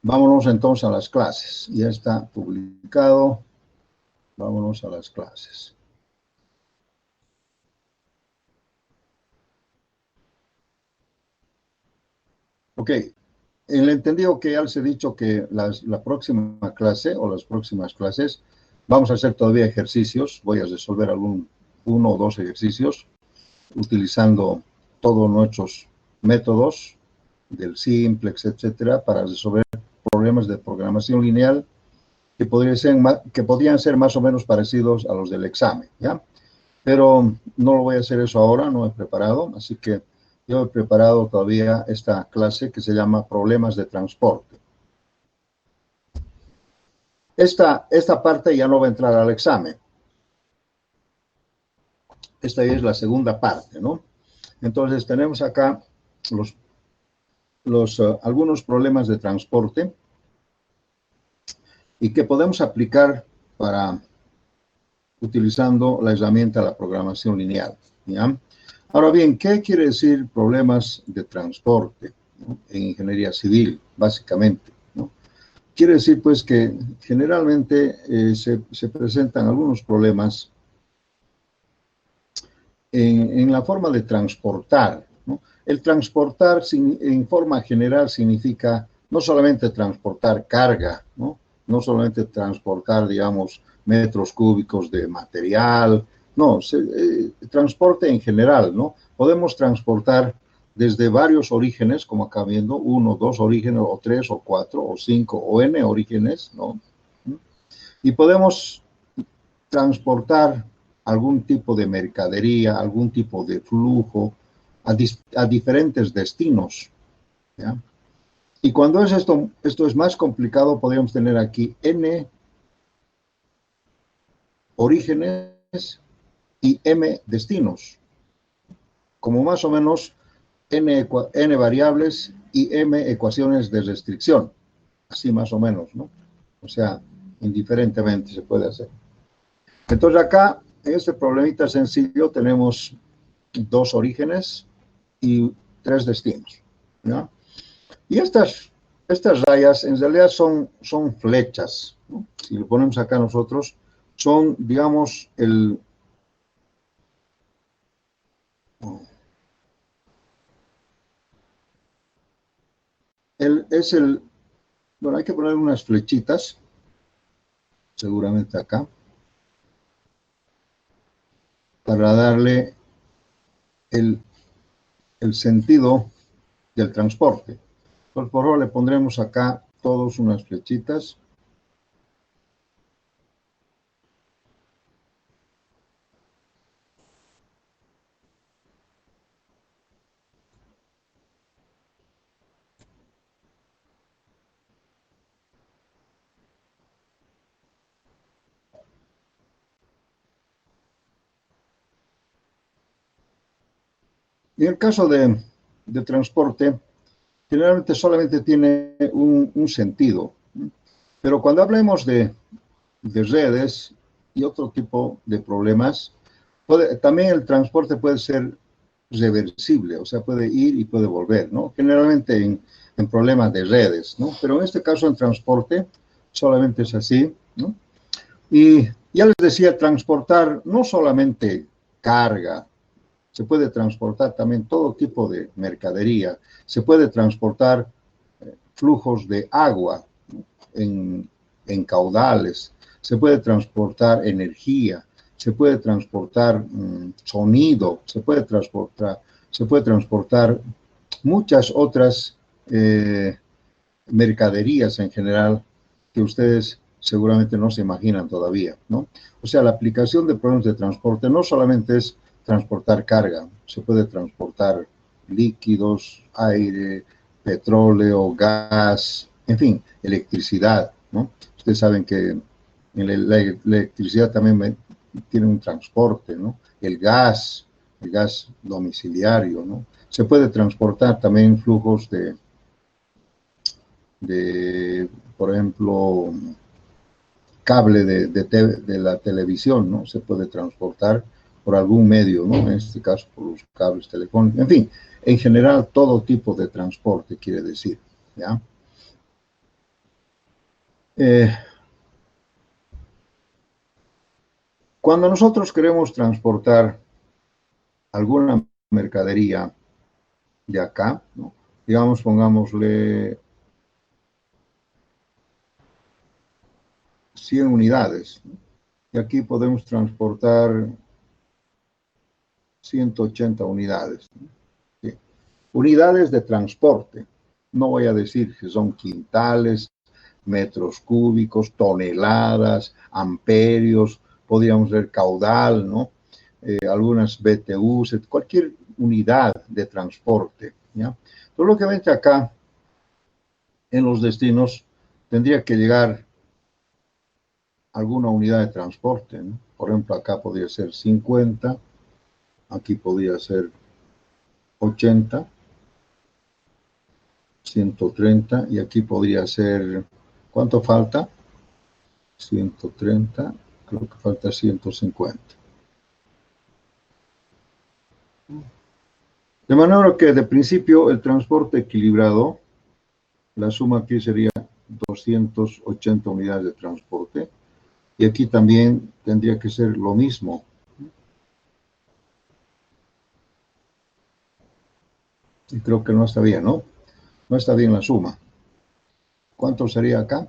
Vámonos entonces a las clases. Ya está publicado. Vámonos a las clases. Ok. En el entendido que ya les he dicho que la próxima clase o las próximas clases vamos a hacer todavía ejercicios. Voy a resolver uno o dos ejercicios utilizando todos nuestros métodos del simplex, etcétera, para resolver problemas de programación lineal que podrían ser más o menos parecidos a los del examen, ¿ya? Pero no lo voy a hacer eso ahora, no he preparado, así que yo he preparado todavía esta clase que se llama Problemas de Transporte. Esta parte ya no va a entrar al examen. Esta es la segunda parte, ¿no? Entonces tenemos acá algunos problemas de transporte y que podemos aplicar utilizando la herramienta de la programación lineal, ¿ya? Ahora bien, ¿qué quiere decir problemas de transporte, ¿no? En ingeniería civil, básicamente, ¿no? Quiere decir, pues, que generalmente se presentan algunos problemas en la forma de transportar, ¿no? El transportar en forma general significa no solamente transportar carga, ¿no? No solamente transportar, digamos, metros cúbicos de material, no, transporte en general, ¿no? Podemos transportar desde varios orígenes, como acá viendo, 1, 2 orígenes, o 3, o 4, o 5, o n orígenes, ¿no? Y podemos transportar algún tipo de mercadería, algún tipo de flujo a diferentes destinos, ¿ya? Y cuando esto es más complicado, podríamos tener aquí n orígenes y m destinos, como más o menos n variables y m ecuaciones de restricción, así más o menos, ¿no? O sea, indiferentemente se puede hacer. Entonces acá, en este problemita sencillo, tenemos 2 orígenes y 3 destinos, ¿no? Y estas rayas en realidad son flechas, ¿no? Si lo ponemos acá nosotros, son, digamos, bueno, hay que poner unas flechitas, seguramente acá, para darle el sentido del transporte. Entonces, por favor, le pondremos acá todos unas flechitas. En el caso de transporte, generalmente solamente tiene un sentido. Pero cuando hablemos de redes y otro tipo de problemas, también el transporte puede ser reversible, o sea, puede ir y puede volver, ¿no? Generalmente en problemas de redes, ¿no? Pero en este caso en transporte solamente es así, ¿no? Y ya les decía, transportar no solamente carga, se puede transportar también todo tipo de mercadería, se puede transportar flujos de agua, ¿no? en caudales, se puede transportar energía, se puede transportar sonido, se puede transportar muchas otras mercaderías en general que ustedes seguramente no se imaginan todavía, ¿no? O sea, la aplicación de problemas de transporte no solamente es transportar carga, se puede transportar líquidos, aire, petróleo, gas, en fin, electricidad, ¿no? Ustedes saben que la electricidad también tiene un transporte, ¿no? El gas domiciliario, ¿no? Se puede transportar también flujos por ejemplo, cable de la televisión, ¿no? Se puede transportar por algún medio, ¿no? En este caso, por los cables telefónicos. En fin, en general, todo tipo de transporte quiere decir, ¿ya? Eh, Cuando nosotros queremos transportar alguna mercadería de acá, ¿no? Digamos, pongámosle 100 unidades, ¿no? Y aquí podemos transportar 180 unidades, ¿no? Sí. Unidades de transporte. No voy a decir que son quintales, metros cúbicos, toneladas, amperios, podríamos ver caudal, ¿no? Algunas BTUs, cualquier unidad de transporte, ¿ya? Todo lo que vente acá en los destinos tendría que llegar alguna unidad de transporte, ¿no? Por ejemplo, acá podría ser 50, aquí podría ser 80, 130 y aquí podría ser, ¿cuánto falta? 130, creo que falta 150. De manera que de principio el transporte equilibrado, la suma aquí sería 280 unidades de transporte y aquí también tendría que ser lo mismo. Y creo que no está bien, ¿no? No está bien la suma. ¿Cuánto sería acá?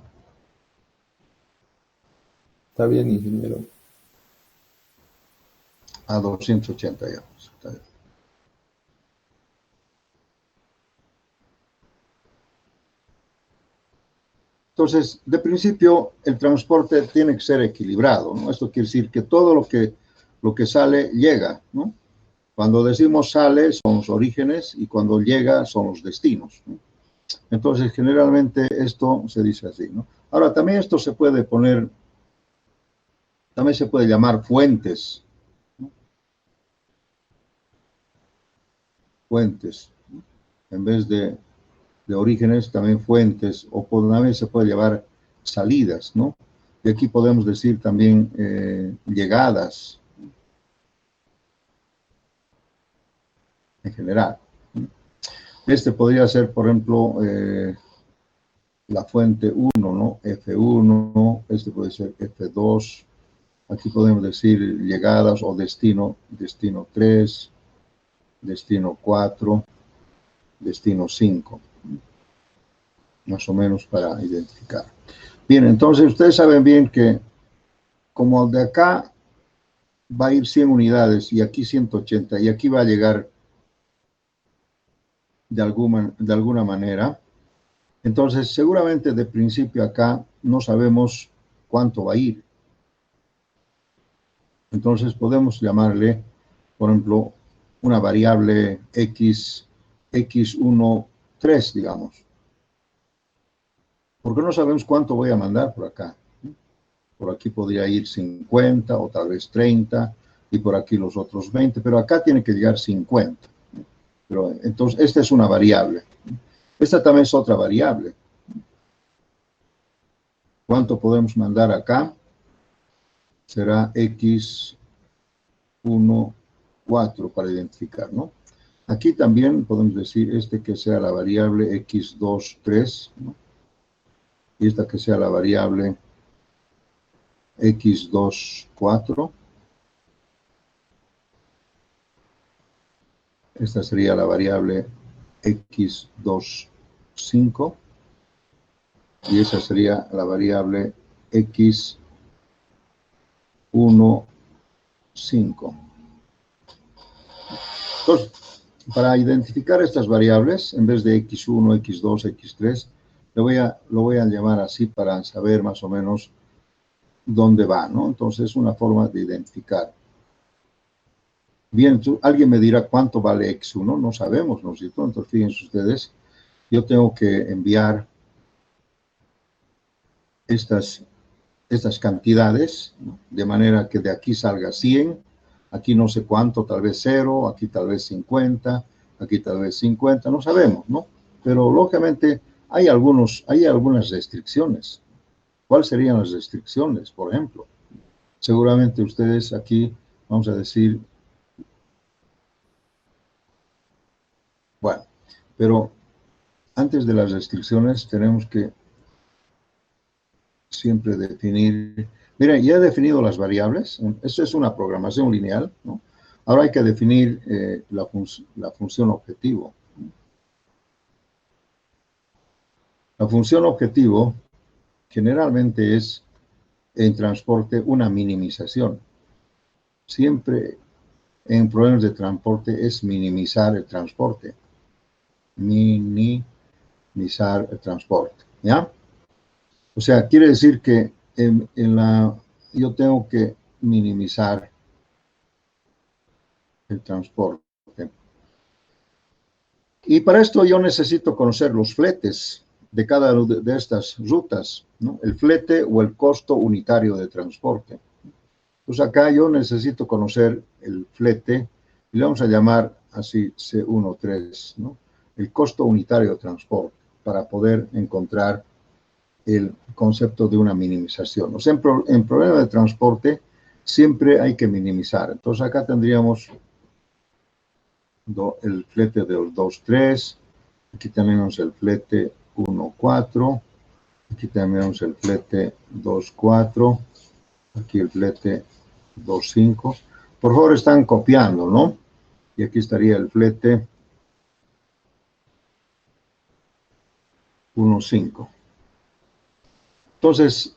Está bien, ingeniero. A 280 ya. Está bien. Entonces, de principio, el transporte tiene que ser equilibrado, ¿no? Esto quiere decir que todo lo que sale llega, ¿no? Cuando decimos sale son los orígenes y cuando llega son los destinos, ¿no? Entonces, generalmente esto se dice así, ¿no? Ahora, también esto se puede poner, también se puede llamar fuentes, ¿no? Fuentes, ¿no? En vez de orígenes, también fuentes, o también se puede llevar salidas, ¿no? Y aquí podemos decir también llegadas en general. Este podría ser, por ejemplo, la fuente 1, ¿no? F1, este puede ser F2, aquí podemos decir llegadas o destino, destino 3, destino 4, destino 5, más o menos para identificar. Bien, entonces ustedes saben bien que como de acá va a ir 100 unidades y aquí 180 y aquí va a llegar de alguna manera, entonces seguramente de principio acá no sabemos cuánto va a ir. Entonces podemos llamarle, por ejemplo, una variable x, x1, 3, digamos. Porque no sabemos cuánto voy a mandar por acá. Por aquí podría ir 50 o tal vez 30 y por aquí los otros 20, pero acá tiene que llegar 50. Pero entonces, esta es una variable. Esta también es otra variable. ¿Cuánto podemos mandar acá? Será x1, 4 para identificar, ¿no? Aquí también podemos decir que sea la variable x2, 3, ¿no? Y esta que sea la variable x2, 4. Esta sería la variable x2, 5. Y esa sería la variable x1, 5. Entonces, para identificar estas variables, en vez de x1, x2, x3, lo voy a llamar así para saber más o menos dónde va, ¿no? Entonces, es una forma de identificar. Bien, alguien me dirá cuánto vale x1, no sabemos, ¿no es cierto? Entonces, fíjense ustedes, yo tengo que enviar estas cantidades, ¿no? De manera que de aquí salga 100, aquí no sé cuánto, tal vez 0, aquí tal vez 50, aquí tal vez 50, no sabemos, ¿no? Pero lógicamente hay algunas restricciones. ¿Cuáles serían las restricciones, por ejemplo? Seguramente ustedes aquí, vamos a decir, bueno, pero antes de las restricciones tenemos que siempre definir. Mira, ya he definido las variables. Esto es una programación lineal, ¿no? Ahora hay que definir la función objetivo. La función objetivo generalmente es en transporte una minimización. Siempre en problemas de transporte es minimizar el transporte. Minimizar el transporte, ¿ya? O sea, quiere decir que yo tengo que minimizar el transporte. Y para esto yo necesito conocer los fletes de cada una de estas rutas, ¿no? El flete o el costo unitario de transporte. Pues acá yo necesito conocer el flete y le vamos a llamar así C13, ¿no? El costo unitario de transporte, para poder encontrar el concepto de una minimización. O sea, en problemas de transporte siempre hay que minimizar. Entonces acá tendríamos el flete del 2.3, aquí tenemos el flete 1.4, aquí tenemos el flete 2.4, aquí el flete 2.5. Por favor, están copiando, ¿no? Y aquí estaría el flete 1.5. Entonces,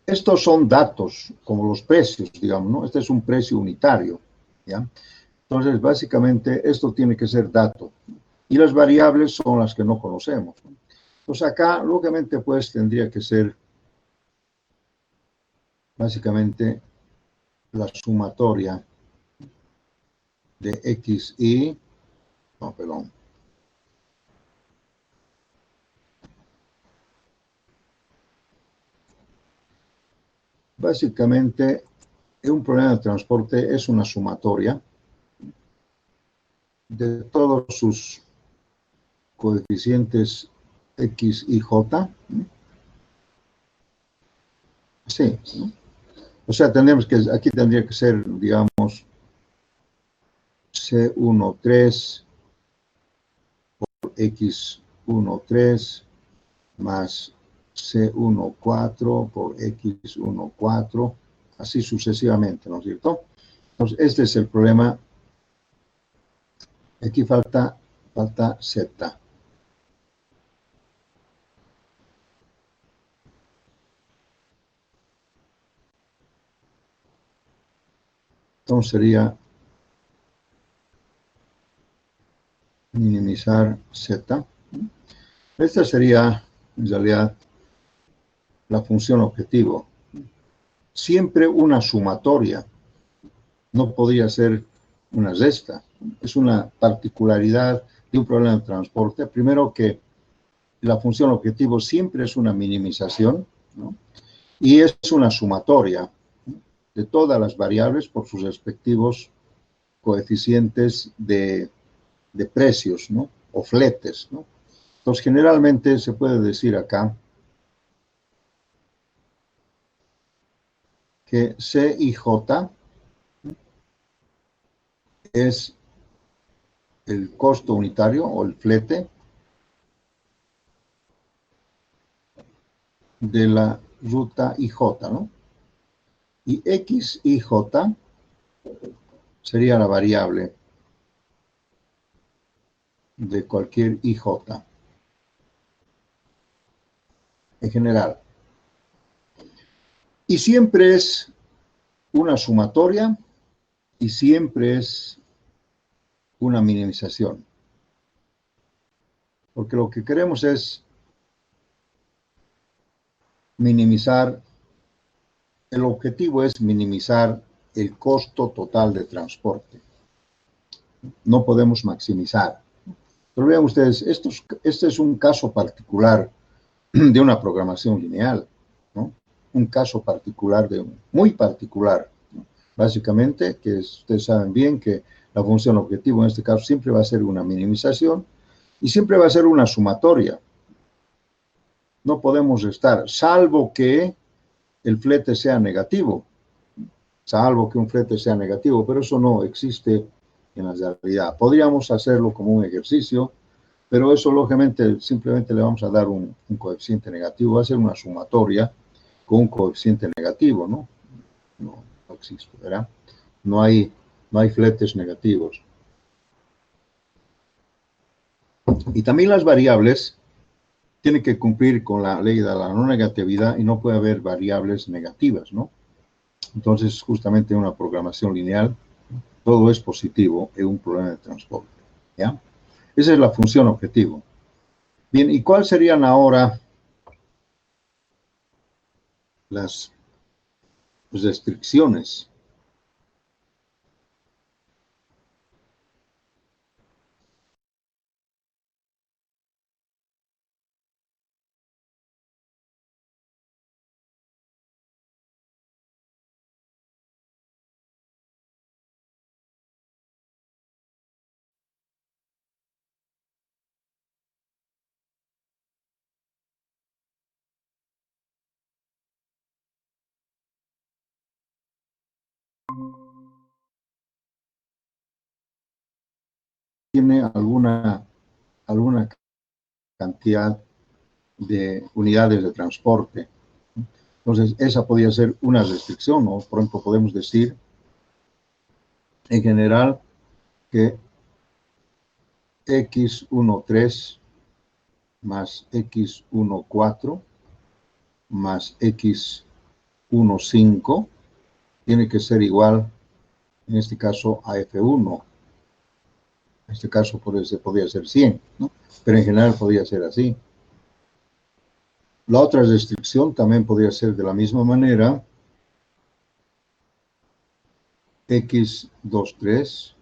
estos son datos, como los precios, digamos, ¿no? Este es un precio unitario, ¿ya? Entonces, básicamente, esto tiene que ser dato. Y las variables son las que no conocemos, ¿no? Entonces, acá, lógicamente, pues, tendría que ser, básicamente, la sumatoria de x y, no, perdón. Básicamente, un problema de transporte es una sumatoria de todos sus coeficientes x y j. Sí, ¿no? O sea, aquí tendría que ser, digamos, C13 por X13 más C14 por X14, así sucesivamente, ¿no es cierto? Entonces, este es el problema. Aquí falta Z. Entonces sería minimizar Z. Esta sería, en realidad, la función objetivo. Siempre una sumatoria. No podría ser una resta. Es una particularidad de un problema de transporte. Primero, que la función objetivo siempre es una minimización, ¿no? Y es una sumatoria de todas las variables por sus respectivos coeficientes de precios, ¿no? O fletes, ¿no? Entonces, generalmente se puede decir acá que C y J es el costo unitario o el flete de la ruta IJ, ¿no? Y X y J sería la variable de cualquier IJ en general. Y siempre es una sumatoria y siempre es una minimización. Porque lo que queremos es minimizar, el objetivo es minimizar el costo total de transporte. No podemos maximizar. Pero vean ustedes, este es un caso particular de una programación lineal, ¿no? Un caso particular, muy particular, ¿no? Básicamente, que ustedes saben bien que la función objetivo en este caso siempre va a ser una minimización y siempre va a ser una sumatoria. No podemos restar, salvo que el flete sea negativo, salvo que un flete sea negativo, pero eso no existe en la realidad. Podríamos hacerlo como un ejercicio, pero eso lógicamente simplemente le vamos a dar un coeficiente negativo, va a ser una sumatoria, con un coeficiente negativo, ¿no? No, no existe, ¿verdad? No hay fletes negativos. Y también las variables tienen que cumplir con la ley de la no negatividad y no puede haber variables negativas, ¿no? Entonces, justamente en una programación lineal, todo es positivo en un problema de transporte, ¿ya? Esa es la función objetivo. Bien, ¿y cuáles serían ahora las restricciones? ¿Tiene alguna cantidad de unidades de transporte? Entonces, esa podría ser una restricción, ¿no? Por ejemplo, podemos decir, en general, que x13 más x14 más x15 tiene que ser igual, en este caso, a f1. En este caso podría ser 100, ¿no? Pero en general podría ser así. La otra restricción también podría ser de la misma manera, x23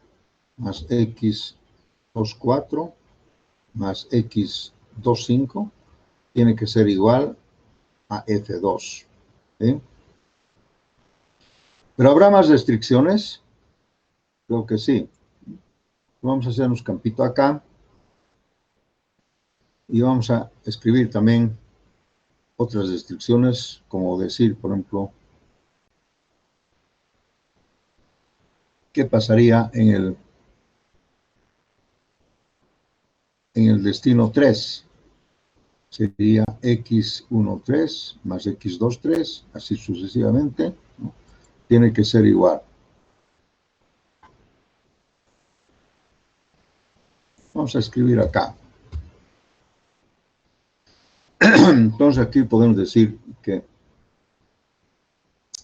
más x24 más x25 tiene que ser igual a f2. ¿Sí? ¿Pero habrá más restricciones? Creo que sí. Vamos a hacer un campito acá y vamos a escribir también otras restricciones, como decir, por ejemplo, ¿qué pasaría en el destino 3? Sería x13 más x23, así sucesivamente, ¿no? Tiene que ser igual. Vamos a escribir acá. Entonces aquí podemos decir que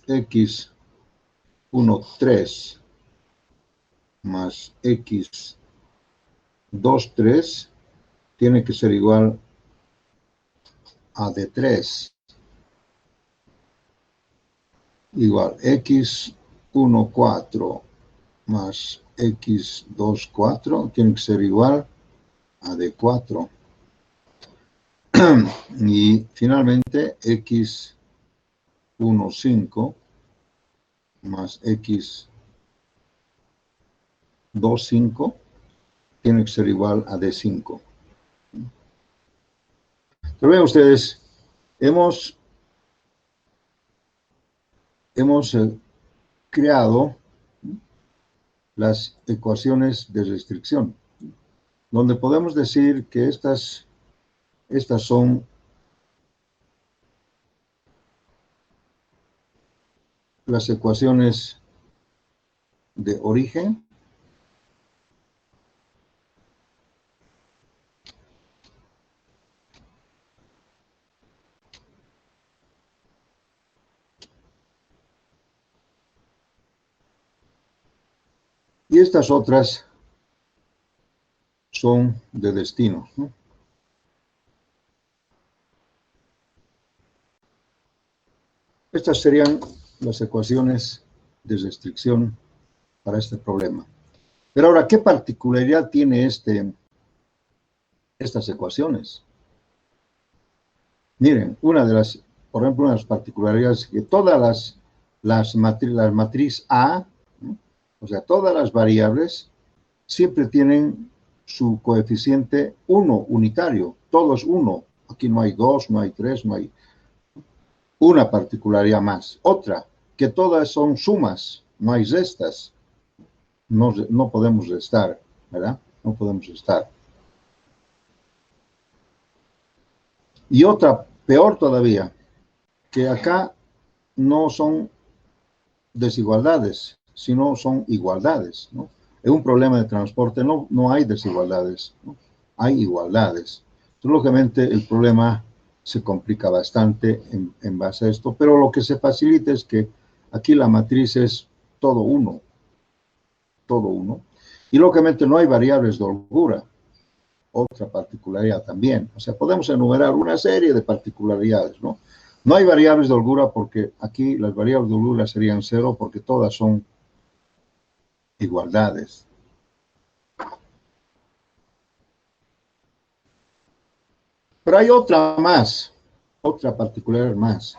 x13 más x23 tiene que ser igual a d3. Igual x14 más x24 tiene que ser igual a d4. Y finalmente x15 más x25 tiene que ser igual a d5. Pero vean ustedes, hemos creado las ecuaciones de restricción, donde podemos decir que estas son las ecuaciones de origen, y estas otras son de destino, ¿no? Estas serían las ecuaciones de restricción para este problema. Pero ahora, ¿qué particularidad tiene estas ecuaciones? Miren, por ejemplo, una de las particularidades es que todas las matriz A, ¿no? O sea, todas las variables siempre tienen su coeficiente 1 unitario, todo es 1. Aquí no hay 2, no hay 3, no hay una particularidad más. Otra, que todas son sumas, no hay restas. No podemos restar, ¿verdad? No podemos restar. Y otra, peor todavía, que acá no son desigualdades, sino son igualdades, ¿no? En un problema de transporte no hay desigualdades, ¿no? Hay igualdades. Entonces, lógicamente, el problema se complica bastante en base a esto, pero lo que se facilita es que aquí la matriz es todo uno, y lógicamente no hay variables de holgura, otra particularidad también. O sea, podemos enumerar una serie de particularidades, ¿no? No hay variables de holgura porque aquí las variables de holgura serían cero porque todas son igualdades. Pero hay otra más, otra particularidad más,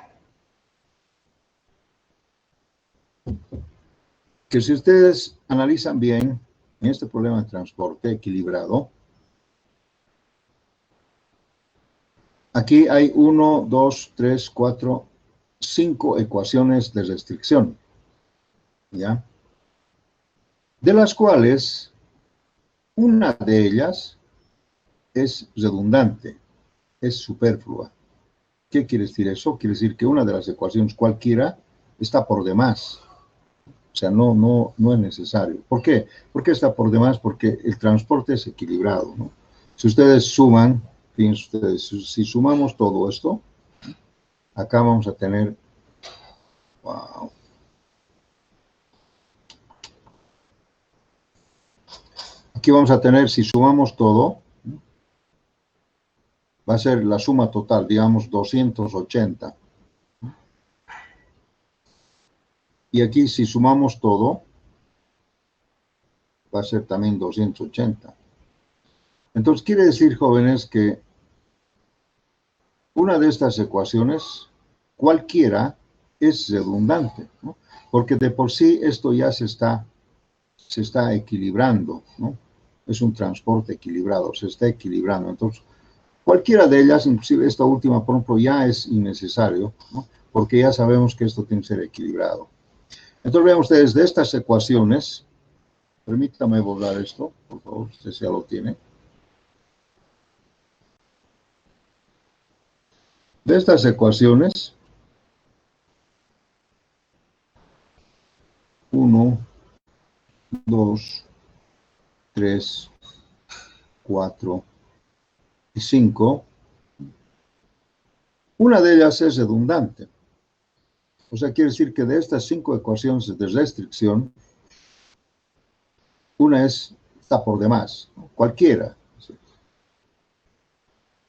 que si ustedes analizan bien en este problema de transporte equilibrado, aquí hay 1, 2, 3, 4, 5 ecuaciones de restricción, ¿ya? De las cuales una de ellas es redundante, es superflua. ¿Qué quiere decir eso? Quiere decir que una de las ecuaciones cualquiera está por demás. O sea, no es necesario. ¿Por qué? ¿Por qué está por demás? Porque el transporte es equilibrado, ¿no? Si ustedes suman, fíjense ustedes, si sumamos todo esto, acá vamos a tener, wow, aquí vamos a tener, si sumamos todo, va a ser la suma total, digamos, 280. Y aquí, si sumamos todo, va a ser también 280. Entonces, quiere decir, jóvenes, que una de estas ecuaciones, cualquiera, es redundante, ¿no? Porque de por sí esto ya se está equilibrando, ¿no? Es un transporte equilibrado, se está equilibrando. Entonces, cualquiera de ellas, inclusive esta última, por ejemplo, ya es innecesario, ¿no? Porque ya sabemos que esto tiene que ser equilibrado. Entonces, vean ustedes, de estas ecuaciones, permítame borrar esto, por favor, usted ya lo tiene. De estas ecuaciones, 1, 2, 3, 4 y 5, una de ellas es redundante. O sea, quiere decir que de estas 5 ecuaciones de restricción, una está por demás, ¿no? Cualquiera, ¿sí?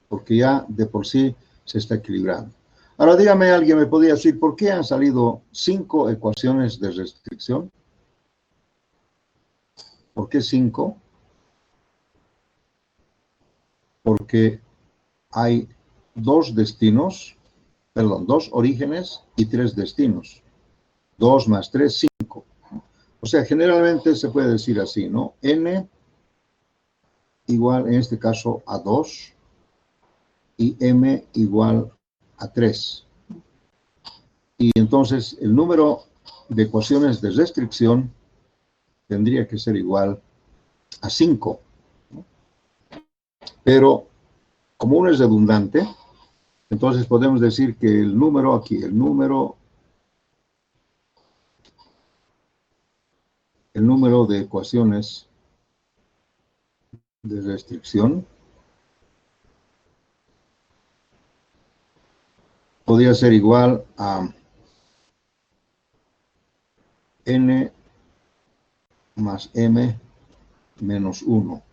Porque ya de por sí se está equilibrando. Ahora dígame, alguien me podría decir, ¿por qué han salido 5 ecuaciones de restricción? ¿Por qué 5? Porque hay 2 destinos, perdón, 2 orígenes y 3 destinos. 2 más 3, 5. O sea, generalmente se puede decir así, ¿no? N igual, en este caso, a 2 y M igual a 3. Y entonces el número de ecuaciones de restricción tendría que ser igual a 5. Pero como uno es redundante, entonces podemos decir que el número aquí, el número de ecuaciones de restricción podría ser igual a N más M menos 1.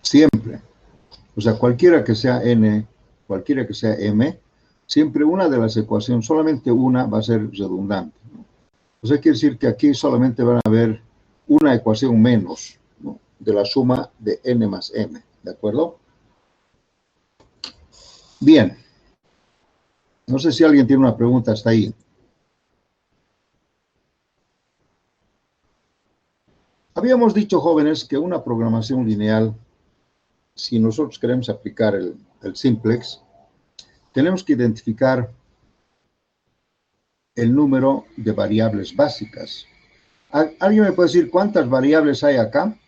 Siempre. O sea, cualquiera que sea N, cualquiera que sea M, siempre una de las ecuaciones, solamente una va a ser redundante, ¿no? O sea, quiere decir que aquí solamente van a haber una ecuación menos, ¿no? De la suma de N más M, ¿de acuerdo? Bien. No sé si alguien tiene una pregunta hasta ahí. Habíamos dicho, jóvenes, que una programación lineal, si nosotros queremos aplicar el simplex, tenemos que identificar el número de variables básicas. ¿Alguien me puede decir cuántas variables hay acá?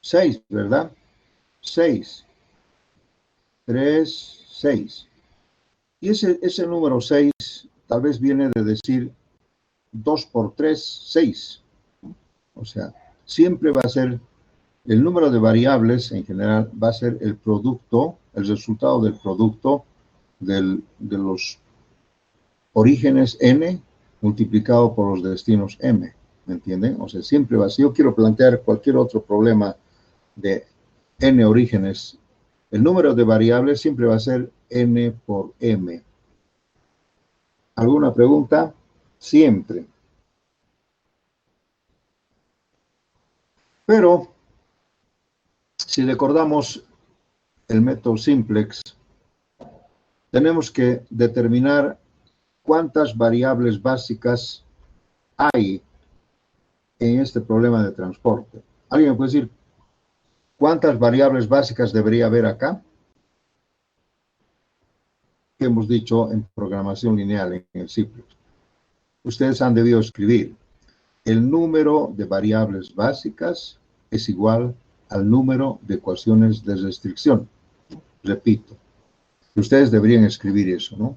6, ¿verdad? 6, 3, 6. Y ese número 6 tal vez viene de decir 2 por 3, 6. O sea, siempre va a ser el número de variables en general, va a ser el producto, el resultado del producto de los orígenes n multiplicado por los destinos m. ¿Me entienden? O sea, siempre va a ser, yo quiero plantear cualquier otro problema de n orígenes, el número de variables siempre va a ser n por m. ¿Alguna pregunta? Siempre. Pero, si recordamos el método simplex, tenemos que determinar cuántas variables básicas hay en este problema de transporte. ¿Alguien me puede decir cuántas variables básicas debería haber acá? Que hemos dicho en programación lineal, en el simplex. Ustedes han debido escribir: el número de variables básicas es igual al número de ecuaciones de restricción. Repito, ustedes deberían escribir eso, ¿no?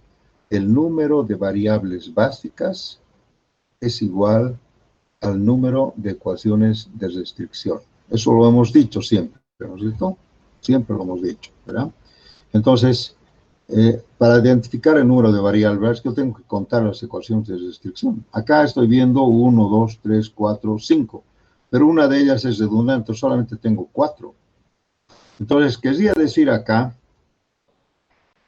El número de variables básicas es igual al número de ecuaciones de restricción. Eso lo hemos dicho siempre, ¿no es cierto? Siempre lo hemos dicho, ¿verdad? Entonces, para identificar el número de variables, yo tengo que contar las ecuaciones de restricción. Acá estoy viendo 1, 2, 3, 4, 5, pero una de ellas es redundante, solamente tengo 4. Entonces, quería decir acá,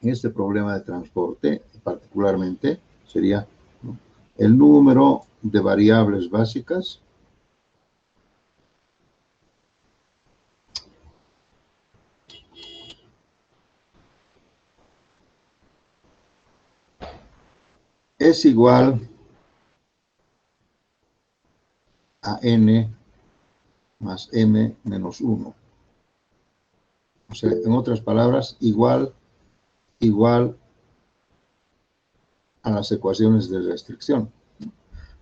en este problema de transporte, particularmente, sería, ¿no?, el número de variables básicas es igual a n más m menos 1. O sea, en otras palabras, igual a las ecuaciones de restricción.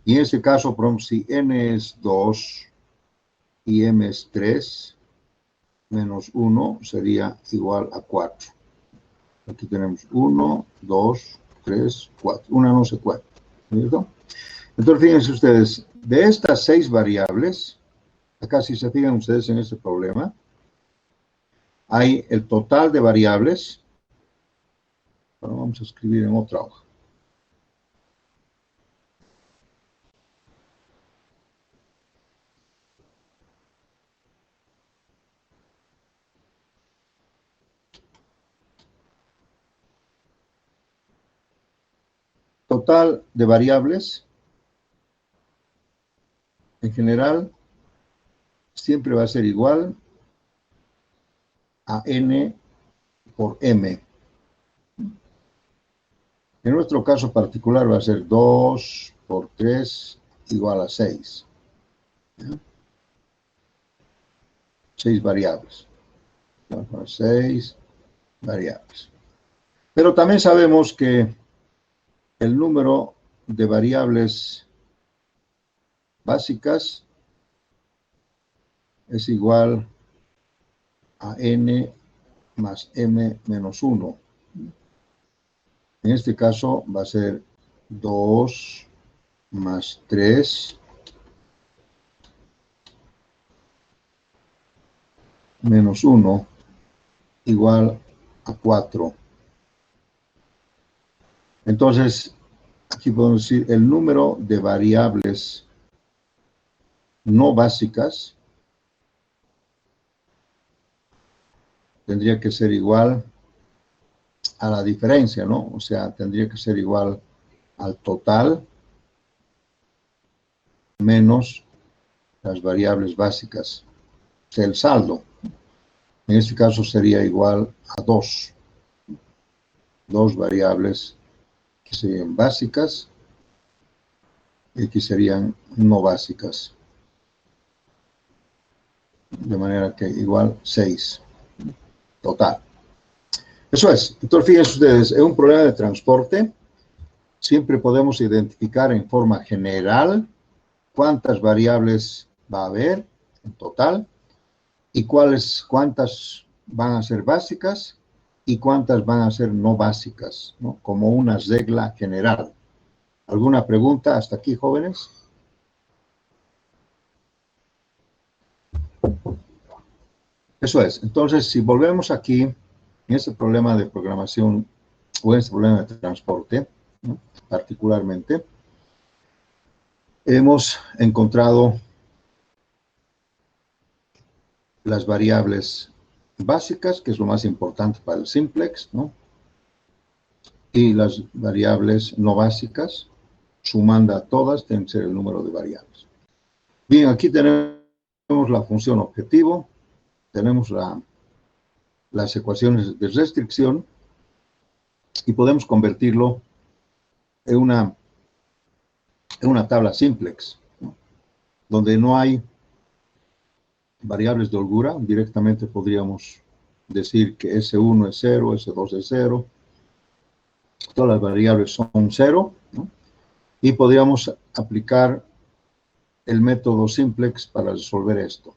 Y en este caso, por ejemplo, si n es 2 y m es 3, menos 1 sería igual a 4. Aquí tenemos 1, 2, 3, 4. Una no se cuenta, ¿cierto? Entonces, fíjense ustedes, de estas 6 variables, acá si se fijan ustedes en este problema, hay el total de variables. Bueno, vamos a escribir en otra hoja. Total de variables, en general, siempre va a ser igual a n por m. En nuestro caso particular va a ser 2 por 3 igual a 6. 6 variables. 6 variables. Pero también sabemos que el número de variables básicas es igual a n más m menos 1. En este caso va a ser 2 más 3 menos 1 igual a 4. Entonces, aquí podemos decir el número de variables no básicas tendría que ser igual a la diferencia, ¿no? O sea, tendría que ser igual al total menos las variables básicas. O sea, el saldo. En este caso sería igual a 2. 2 variables que serían básicas y que serían no básicas. De manera que igual 6. Total. Eso es. Entonces, fíjense ustedes, en un problema de transporte, siempre podemos identificar en forma general cuántas variables va a haber en total. y cuántas van a ser básicas y cuántas van a ser no básicas, ¿no? Como una regla general. ¿Alguna pregunta hasta aquí, jóvenes? Eso es. Entonces, si volvemos aquí, en este problema de programación o en este problema de transporte, ¿no? Particularmente, hemos encontrado las variables básicas, que es lo más importante para el simplex, ¿no? Y las variables no básicas, sumando a todas, tienen que ser el número de variables. Bien, aquí tenemos la función objetivo, tenemos las ecuaciones de restricción y podemos convertirlo en una tabla simplex, ¿no? Donde no hay variables de holgura. Directamente podríamos decir que S1 es 0, S2 es 0, todas las variables son 0, ¿no? Y podríamos aplicar el método simplex para resolver esto.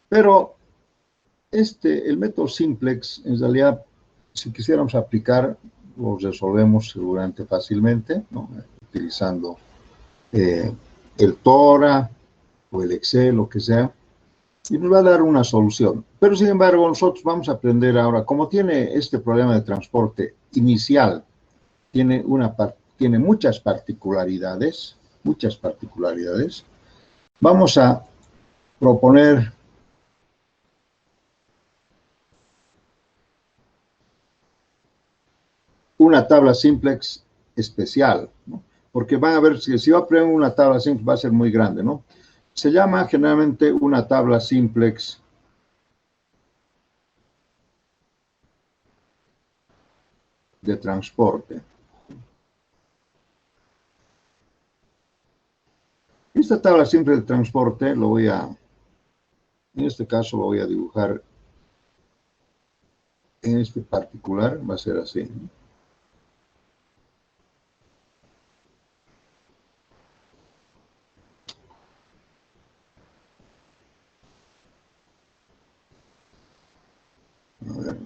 Pero el método simplex, en realidad, si quisiéramos aplicar, lo resolvemos seguramente fácilmente, ¿no? Utilizando el TORA o el Excel, lo que sea, y nos va a dar una solución. Pero, sin embargo, nosotros vamos a aprender ahora, como tiene este problema de transporte inicial, tiene muchas particularidades, vamos a proponer una tabla simplex especial, ¿no? Porque van a ver, si yo aprendo una tabla simplex va a ser muy grande, ¿no? Se llama generalmente una tabla simplex de transporte. Esta tabla simple de transporte en este caso lo voy a dibujar en este particular, va a ser así, ¿no? A ver.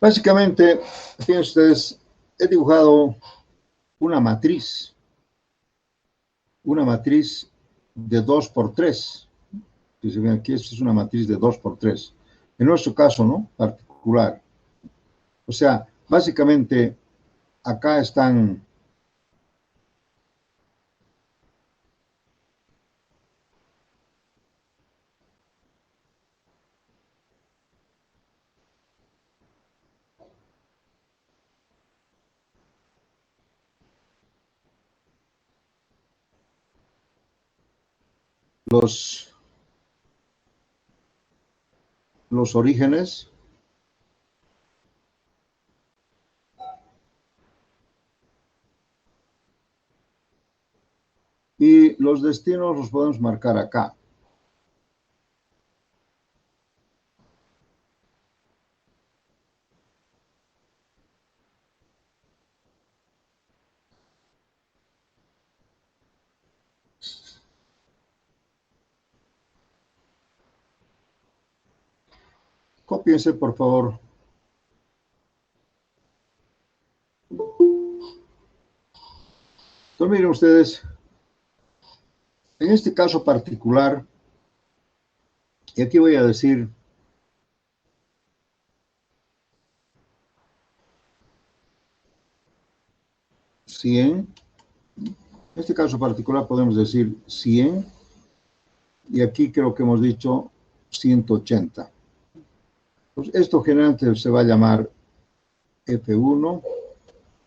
Básicamente, fíjense ustedes, he dibujado una matriz de 2 por 3. Si se ven aquí, esto es una matriz de 2 por 3. En nuestro caso, ¿no? Particular. O sea, básicamente, acá están los orígenes y los destinos los podemos marcar acá. Cópiense, por favor. Entonces, miren ustedes, en este caso particular, y aquí voy a decir $100. En este caso particular podemos decir 100, y aquí creo que hemos dicho 180. Pues esto generalmente se va a llamar F1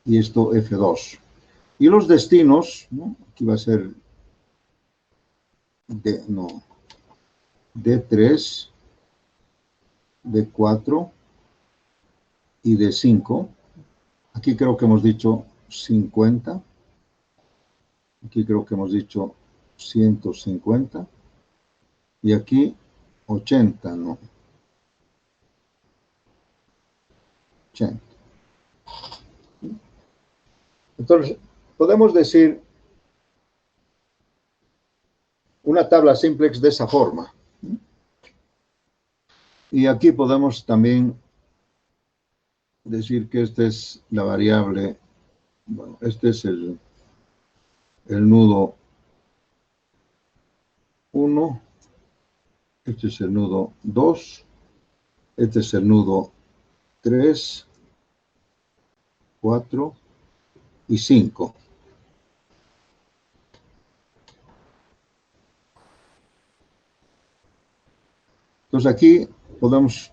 y esto F2. Y los destinos, ¿no? Aquí va a ser D3, D4 y D5. Aquí creo que hemos dicho 50. Aquí creo que hemos dicho 150. Y aquí 80, ¿no? 80. Entonces, podemos decir una tabla simplex de esa forma. Y aquí podemos también decir que esta es la variable, bueno, este es el nudo 1, este es el nudo 2, este es el nudo 3, 4 y 5. Entonces aquí podemos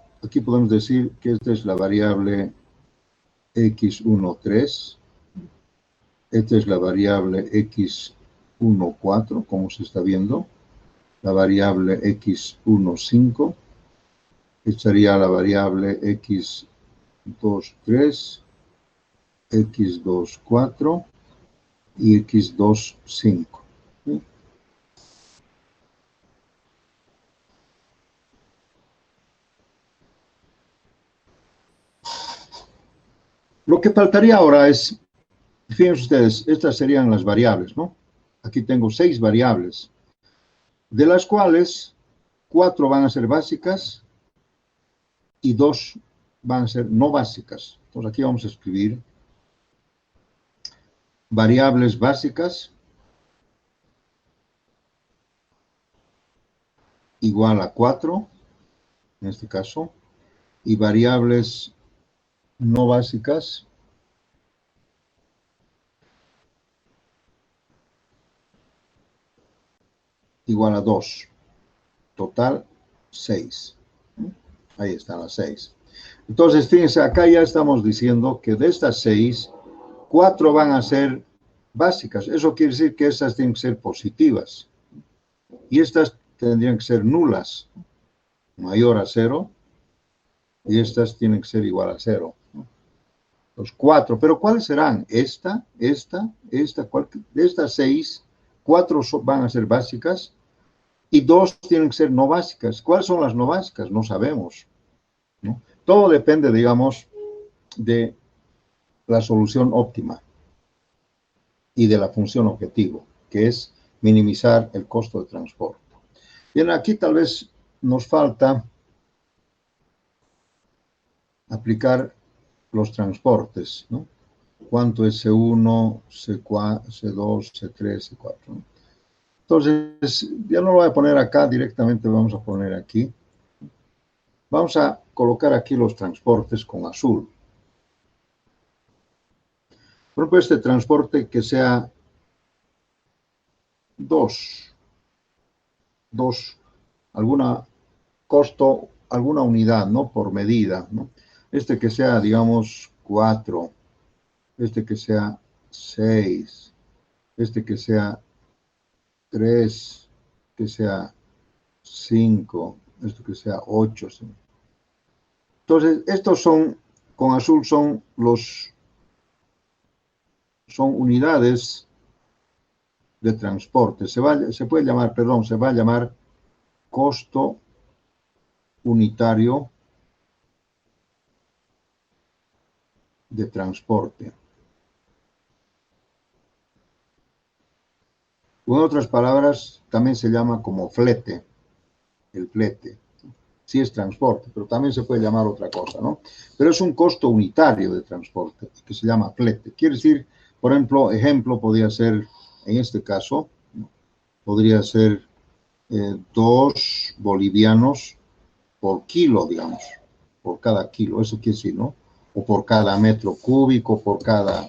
decir que esta es la variable x13, esta es la variable x14, como se está viendo, la variable x15, esta sería la variable x23, x24 y x25. Lo que faltaría ahora es, fíjense ustedes, estas serían las variables, ¿no? Aquí tengo 6 variables, de las cuales 4 van a ser básicas y 2 van a ser no básicas. Entonces aquí vamos a escribir variables básicas igual a 4, en este caso, y variables no básicas igual a 2. Total, 6. Ahí están las 6. Entonces, fíjense, acá ya estamos diciendo que de estas 6, 4 van a ser básicas. Eso quiere decir que estas tienen que ser positivas. Y estas tendrían que ser nulas, mayor a 0. Y estas tienen que ser igual a 0. Los 4. ¿Pero cuáles serán? Esta. De estas 6, 4 van a ser básicas y 2 tienen que ser no básicas. ¿Cuáles son las no básicas? No sabemos, ¿no? Todo depende, digamos, de la solución óptima y de la función objetivo, que es minimizar el costo de transporte. Bien, aquí tal vez nos falta aplicar los transportes, ¿no? ¿Cuánto es C1, C2, C3, C4? ¿no? Entonces, ya no lo voy a poner acá, directamente vamos a poner aquí. Vamos a colocar aquí los transportes con azul. Por ejemplo, este transporte que sea 2, alguna costo, alguna unidad, ¿no? Por medida, ¿no? Este que sea, digamos, 4, este que sea 6, este que sea 3, que sea 5, esto que sea 8. ¿sí? Entonces, estos son, con azul son unidades de transporte. Se va a llamar costo unitario de transporte. O en otras palabras, también se llama como flete, el flete. Sí es transporte, pero también se puede llamar otra cosa, ¿no? Pero es un costo unitario de transporte, que se llama flete. Quiere decir, por ejemplo, podría ser, en este caso, podría ser 2 bolivianos por kilo, digamos, por cada kilo, eso quiere decir, ¿no? O por cada metro cúbico, por cada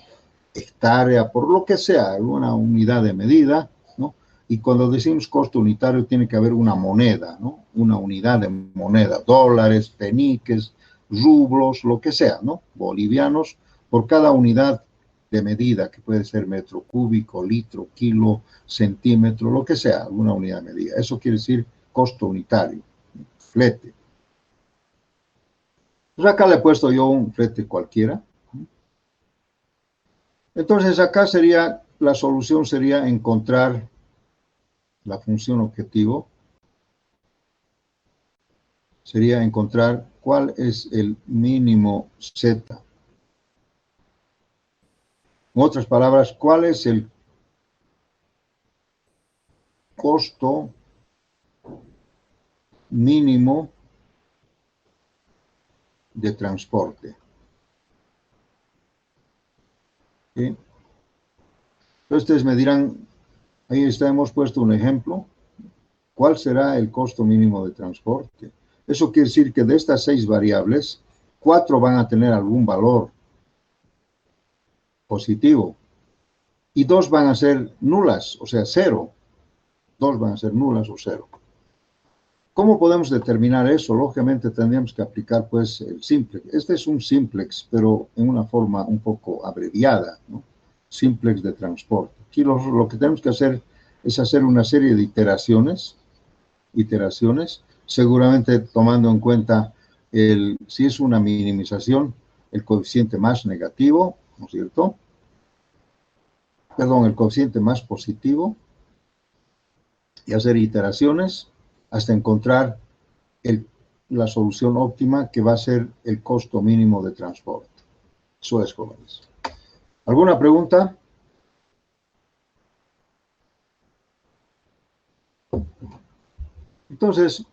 hectárea, por lo que sea, alguna unidad de medida, ¿no? Y cuando decimos costo unitario tiene que haber una moneda, ¿no? Una unidad de moneda, dólares, peniques, rublos, lo que sea, ¿no? Bolivianos, por cada unidad de medida, que puede ser metro cúbico, litro, kilo, centímetro, lo que sea, alguna unidad de medida. Eso quiere decir costo unitario, flete. Pues acá le he puesto yo un flete cualquiera. Entonces acá sería, la solución sería encontrar la función objetivo, sería encontrar cuál es el mínimo Z. En otras palabras, cuál es el costo mínimo de transporte. ¿Sí? Entonces ustedes me dirán, ahí está, hemos puesto un ejemplo. ¿Cuál será el costo mínimo de transporte? Eso quiere decir que de estas 6 variables, 4 van a tener algún valor positivo y 2 van a ser nulas, o sea, 0. 2 van a ser nulas o 0. ¿Cómo podemos determinar eso? Lógicamente tendríamos que aplicar pues el simplex. Este es un simplex, pero en una forma un poco abreviada, ¿no? Simplex de transporte. Aquí lo que tenemos que hacer es hacer una serie de iteraciones, seguramente tomando en cuenta si es una minimización, el coeficiente más negativo, ¿no es cierto? Perdón, el coeficiente más positivo, y hacer iteraciones hasta encontrar la solución óptima, que va a ser el costo mínimo de transporte. Eso es, jóvenes. ¿Alguna pregunta? Entonces,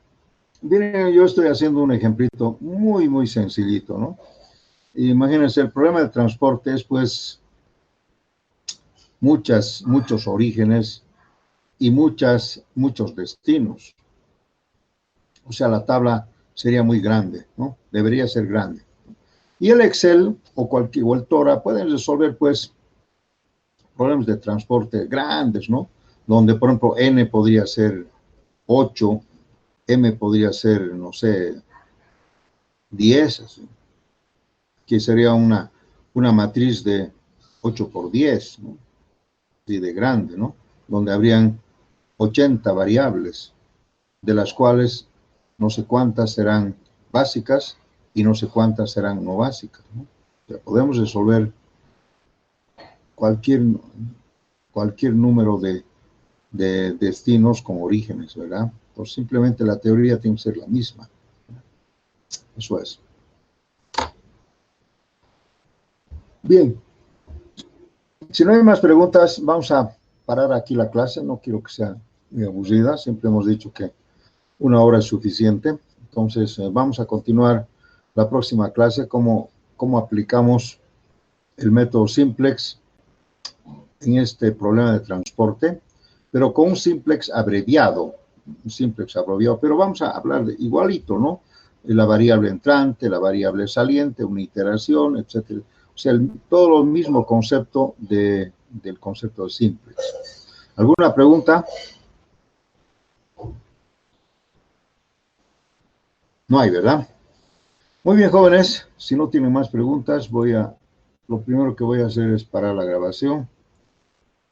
miren, yo estoy haciendo un ejemplito muy, muy sencillito, ¿no? Imagínense, el problema de transporte es, pues, muchos orígenes y muchos destinos. O sea, la tabla sería muy grande, ¿no? Debería ser grande. Y el Excel o el TORA pueden resolver, pues, problemas de transporte grandes, ¿no? Donde, por ejemplo, N podría ser 8, M podría ser, no sé, 10, así, que sería una matriz de 8 por 10, ¿no? Y de grande, ¿no? Donde habrían 80 variables, de las cuales no sé cuántas serán básicas y no sé cuántas serán no básicas, ¿no? O sea, podemos resolver cualquier número de destinos con orígenes, ¿verdad? Pues simplemente la teoría tiene que ser la misma. Eso es. Bien. Si no hay más preguntas, vamos a parar aquí la clase. No quiero que sea muy aburrida. Siempre hemos dicho que 1 hora es suficiente. Entonces, vamos a continuar la próxima clase, cómo aplicamos el método simplex en este problema de transporte, pero con un simplex abreviado, pero vamos a hablar de igualito, ¿no? La variable entrante, la variable saliente, una iteración, etcétera. O sea, todo el mismo concepto del concepto de simplex. ¿Alguna pregunta? No hay, ¿verdad? Muy bien, jóvenes. Si no tienen más preguntas, lo primero que voy a hacer es parar la grabación.